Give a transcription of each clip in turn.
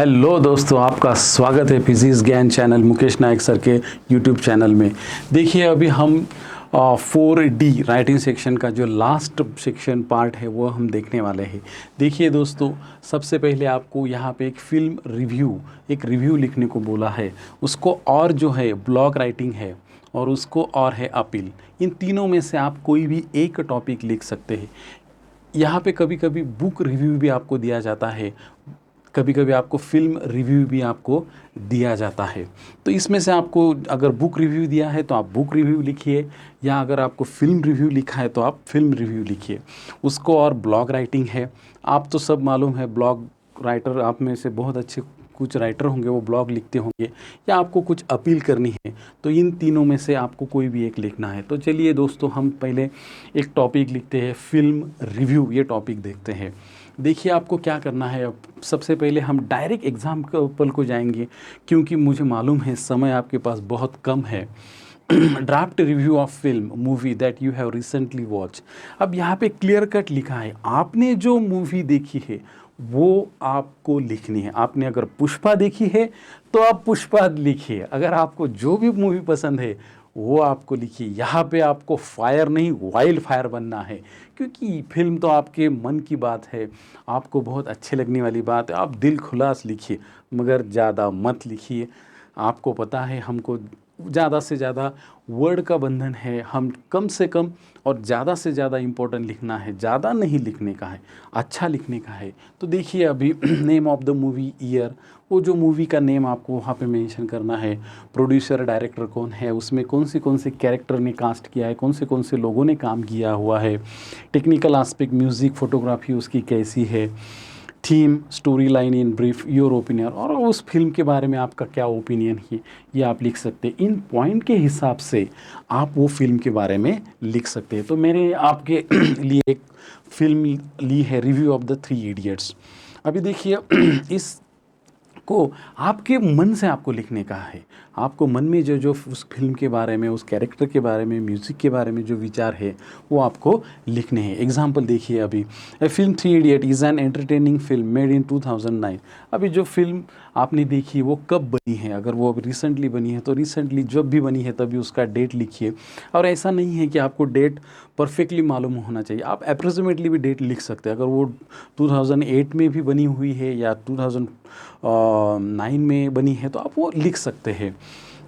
Hello दोस्तों, आपका स्वागत है फिजिक्स ज्ञान चैनल मुकेश नायक सर के यूट्यूब चैनल में। देखिए अभी हम 4D राइटिंग सेक्शन का जो लास्ट सेक्शन पार्ट है वो हम देखने वाले हैं। देखिए दोस्तों, सबसे पहले आपको यहाँ पे एक रिव्यू लिखने को बोला है। उसको और जो है ब्लॉग राइटिंग है और उसको और है अपील। इन तीनों में से आप कोई भी एक टॉपिक लिख सकते हैं। यहाँ पे कभी कभी बुक रिव्यू भी आपको दिया जाता है, कभी कभी आपको फिल्म रिव्यू भी आपको दिया जाता है। तो इसमें से आपको अगर बुक रिव्यू दिया है तो आप बुक रिव्यू लिखिए, या अगर आपको फिल्म रिव्यू लिखा है तो आप फिल्म रिव्यू लिखिए। उसको और ब्लॉग राइटिंग है। आप तो सब मालूम है, ब्लॉग राइटर आप में से बहुत अच्छे कुछ राइटर होंगे, वो ब्लॉग लिखते होंगे, या आपको कुछ अपील करनी है। तो इन तीनों में से आपको कोई भी एक लिखना है। तो चलिए दोस्तों, हम पहले एक टॉपिक लिखते हैं, फिल्म रिव्यू। ये टॉपिक देखते हैं। देखिए आपको क्या करना है। अब सबसे पहले हम डायरेक्ट एग्जाम्पल को जाएंगे, क्योंकि मुझे मालूम है समय आपके पास बहुत कम है। Draft review of film movie that you have recently watch. अब यहाँ पे क्लियर कट लिखा है, आपने जो मूवी देखी है वो आपको लिखनी है। आपने अगर पुष्पा देखी है तो आप पुष्पा लिखिए। अगर आपको जो भी मूवी पसंद है वो आपको लिखिए। यहाँ पे आपको फायर नहीं वाइल्ड फायर बनना है, क्योंकि फिल्म तो आपके मन की बात है, आपको बहुत अच्छे लगने वाली बात है। आप दिल खुलास लिखिए, मगर ज़्यादा मत लिखिए। आपको पता है हमको ज़्यादा से ज़्यादा वर्ड का बंधन है, हम कम से कम और ज़्यादा से ज़्यादा इम्पोर्टेंट लिखना है, ज़्यादा नहीं लिखने का है, अच्छा लिखने का है। तो देखिए अभी name of the movie, year, वो जो मूवी का नेम आपको वहाँ पे मेंशन करना है। प्रोड्यूसर डायरेक्टर कौन है, उसमें कौन से कैरेक्टर ने कास्ट किया है, कौन से लोगों ने काम किया हुआ है। टेक्निकल एस्पेक्ट, म्यूज़िक, फोटोग्राफी उसकी कैसी है। Theme, story line in brief, your opinion, और उस फिल्म के बारे में आपका क्या ओपिनियन है ये आप लिख सकते हैं। इन पॉइंट के हिसाब से आप वो फिल्म के बारे में लिख सकते हैं। तो मैंने आपके लिए एक फिल्म ली है, रिव्यू ऑफ द 3 इडियट्स। अभी देखिए इस को आपके मन से आपको लिखने का है। आपको मन में जो जो उस फिल्म के बारे में, उस कैरेक्टर के बारे में, म्यूज़िक के बारे में जो विचार है वो आपको लिखने हैं। एग्जांपल देखिए अभी, a film 3 idiot is an entertaining film made in 2009। अभी जो फिल्म आपने देखी वो कब बनी है, अगर वो अभी रिसेंटली बनी है तो रिसेंटली जब भी बनी है तभी उसका डेट लिखिए। और ऐसा नहीं है कि आपको डेट परफेक्टली मालूम होना चाहिए, आप अप्रोक्सीमेटली भी डेट लिख सकते हैं। अगर वो 2008 में भी बनी हुई है या 2009 में बनी है तो आप वो लिख सकते हैं।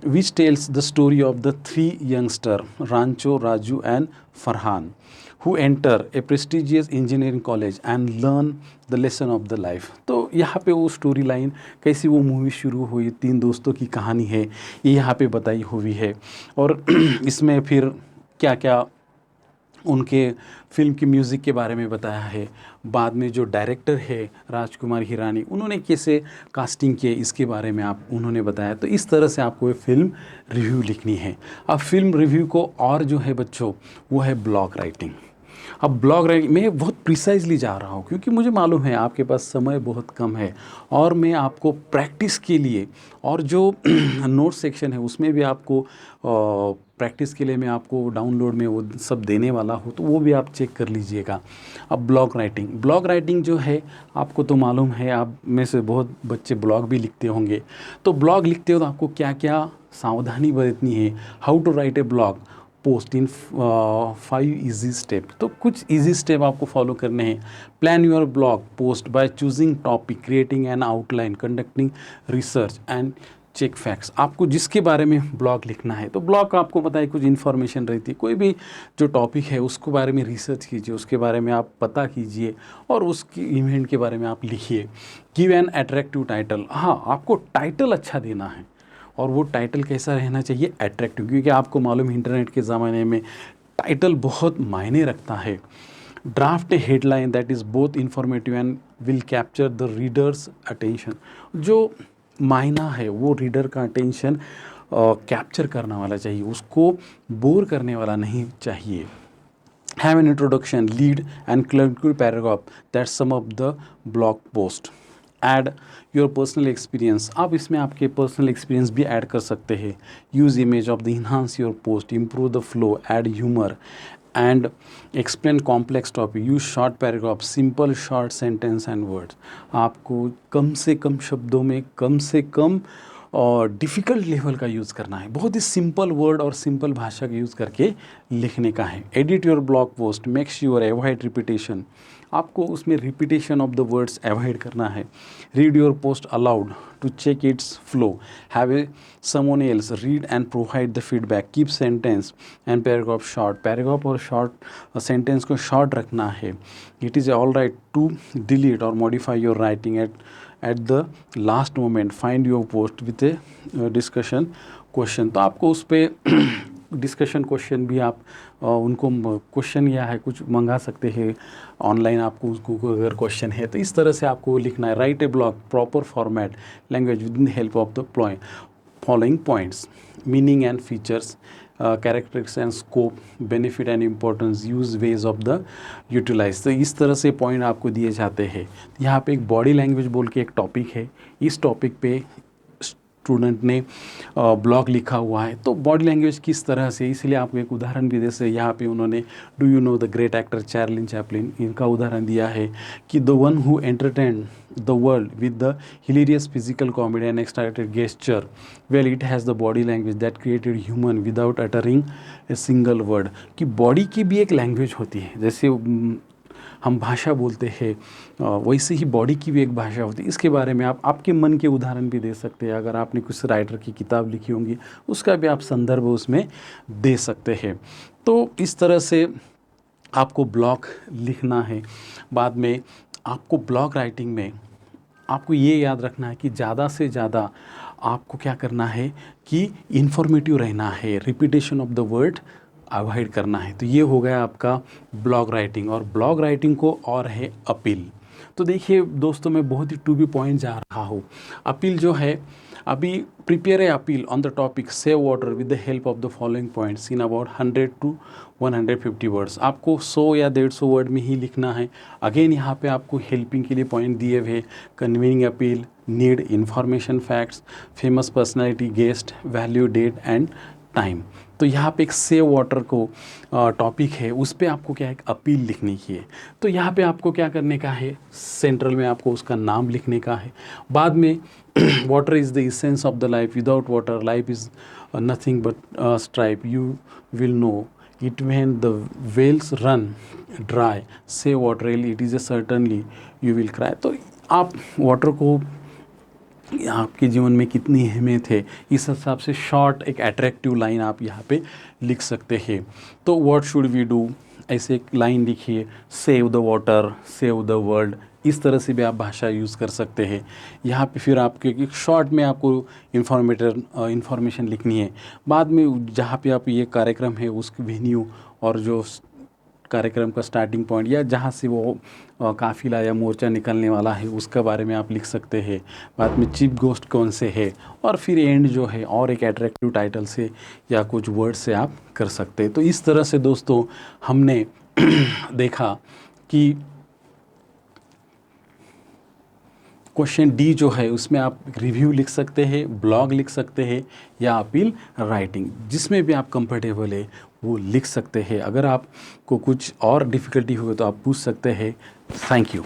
Which tells the story of the 3 youngster Rancho, Raju and Farhan, who enter a prestigious engineering college and learn the lesson of the life। तो यहाँ पे वो स्टोरी लाइन कैसी वो मूवी शुरू हुई, 3 दोस्तों की कहानी है, ये यहाँ पे बताई हुई है। और इसमें फिर क्या क्या उनके फिल्म की म्यूज़िक के बारे में बताया है। बाद में जो डायरेक्टर है राजकुमार हिरानी, उन्होंने कैसे कास्टिंग किए इसके बारे में उन्होंने बताया। तो इस तरह से आपको ये फिल्म रिव्यू लिखनी है। अब फिल्म रिव्यू को और जो है बच्चों, वो है ब्लॉग राइटिंग। अब ब्लॉग राइटिंग मैं बहुत प्रिसाइजली जा रहा हूँ, क्योंकि मुझे मालूम है आपके पास समय बहुत कम है, और मैं आपको प्रैक्टिस के लिए और जो नोट सेक्शन है उसमें भी आपको प्रैक्टिस के लिए मैं आपको डाउनलोड में वो सब देने वाला हूँ, तो वो भी आप चेक कर लीजिएगा। अब ब्लॉग राइटिंग जो है, आपको तो मालूम है, आप में से बहुत बच्चे ब्लॉग भी लिखते होंगे। तो ब्लॉग लिखते हो तो आपको क्या क्या सावधानी बरतनी है। How to write a blog post in 5 easy step. तो कुछ इजी स्टेप आपको फॉलो करने हैं। Plan your blog post by choosing topic, creating an outline, conducting research and check facts. आपको जिसके बारे में ब्लॉग लिखना है, तो ब्लॉग का आपको पता है कुछ इन्फॉर्मेशन रहती है, कोई भी जो टॉपिक है उसके बारे में रिसर्च कीजिए, उसके बारे में आप पता कीजिए और उसकी इवेंट के बारे में आप लिखिए। Give an attractive title. हाँ, आपको टाइटल अच्छा देना है, और वो टाइटल कैसा रहना चाहिए, अट्रैक्टिव, क्योंकि आपको मालूम है इंटरनेट के ज़माने में टाइटल बहुत मायने रखता है। Draft A headline that is both informative and will capture the readers attention. जो मायना है वो रीडर का अटेंशन कैप्चर करने वाला चाहिए, उसको बोर करने वाला नहीं चाहिए। Have an introduction, lead and conclude paragraph that sum of the blog post. Add your personal experience. आप इसमें आपके पर्सनल एक्सपीरियंस भी ऐड कर सकते हैं। Use image of the enhance your post, improve the flow, add humour, and explain complex topic, use short paragraph, simple short sentence and words। आपको कम से कम शब्दों में कम से कम और डिफ़िकल्ट लेवल का यूज़ करना है, बहुत ही सिंपल वर्ड और सिंपल भाषा का यूज़ करके लिखने का है। Edit your blog post, make sure avoid repetition, आपको उसमें repetition of the words avoid करना है। Read your post aloud to check its flow, have a someone else read and provide the feedback, keep sentence and paragraph short, paragraph और short sentence को short रखना है। It is all right to delete और modify your writing at the last moment, find your post with A discussion question. तो आपको उस पर discussion question भी आप उनको क्वेश्चन या है कुछ मंगा सकते हैं ऑनलाइन, आपको उसको अगर क्वेश्चन है तो इस तरह से आपको लिखना है। Write a blog proper format language with the help of the following points, meaning and features, characteristics and scope, benefit and importance, use ways of the utilize. तो इस तरह से पॉइंट आपको दिए जाते हैं। यहाँ पे एक बॉडी लैंग्वेज बोल के एक टॉपिक है, इस टॉपिक पे स्टूडेंट ने ब्लॉग लिखा हुआ है। तो बॉडी लैंग्वेज किस तरह से, इसलिए आपको एक उदाहरण भी जैसे यहाँ पे उन्होंने do you know the great actor Charlie Chaplin, इनका उदाहरण दिया है कि the one who entertain the world with the hilarious physical comedy and extracted gesture, well it has the body language that created human without uttering a single word. कि body की भी एक language होती है, जैसे हम भाषा बोलते हैं वैसे ही बॉडी की भी एक भाषा होती है। इसके बारे में आप आपके मन के उदाहरण भी दे सकते हैं। अगर आपने कुछ राइटर की किताब लिखी होंगी उसका भी आप संदर्भ उसमें दे सकते हैं। तो इस तरह से आपको ब्लॉग लिखना है। बाद में आपको ब्लॉग राइटिंग में आपको ये याद रखना है कि ज़्यादा से ज़्यादा आपको क्या करना है कि इन्फॉर्मेटिव रहना है, repetition of the word avoid करना है। तो ये हो गया आपका ब्लॉग राइटिंग। और ब्लॉग राइटिंग को और है अपील। तो देखिए दोस्तों, मैं बहुत ही टू बी पॉइंट जा रहा हूँ। अपील जो है, अभी प्रिपेयर है appeal on the topic save water with the help of the following points in about 100 to 150 words. आपको 100 या 150 वर्ड में ही लिखना है। अगेन यहाँ पे आपको हेल्पिंग के लिए पॉइंट दिए हुए, convincing appeal, need, information, facts, famous personality, guest, value, date and time. तो यहाँ पे एक सेव वाटर को टॉपिक है, उस पर आपको क्या है, एक अपील लिखने की है। तो यहाँ पे आपको क्या करने का है, सेंट्रल में आपको उसका नाम लिखने का है। बाद में water is the essence of the life, without water life is nothing but stripe, you will know it when the wells run dry, save water it is a certainly you will cry. तो आप water को आपके जीवन में कितनी अहमियत है, इस हिसाब से शॉर्ट एक अट्रैक्टिव लाइन आप यहाँ पे लिख सकते हैं। तो व्हाट शुड वी डू, ऐसे एक लाइन लिखिए, save the water, save the world. इस तरह से भी आप भाषा यूज़ कर सकते हैं। यहाँ पे फिर आपके एक शॉर्ट में आपको इन्फॉर्मेशन लिखनी है। बाद में जहाँ पे आप ये कार्यक्रम है उसकी वेन्यू और जो कार्यक्रम का स्टार्टिंग पॉइंट या जहाँ से वो काफिला या मोर्चा निकलने वाला है उसके बारे में आप लिख सकते हैं। बाद में चीफ गेस्ट कौन से है, और फिर एंड जो है और एक एट्रैक्टिव टाइटल से या कुछ वर्ड से आप कर सकते हैं। तो इस तरह से दोस्तों हमने देखा कि क्वेश्चन डी जो है उसमें आप रिव्यू लिख सकते हैं, ब्लॉग लिख सकते हैं या अपील राइटिंग, जिसमें भी आप कंफर्टेबल है वो लिख सकते हैं। अगर आपको कुछ और डिफ़िकल्टी हुई तो आप पूछ सकते हैं। Thank you.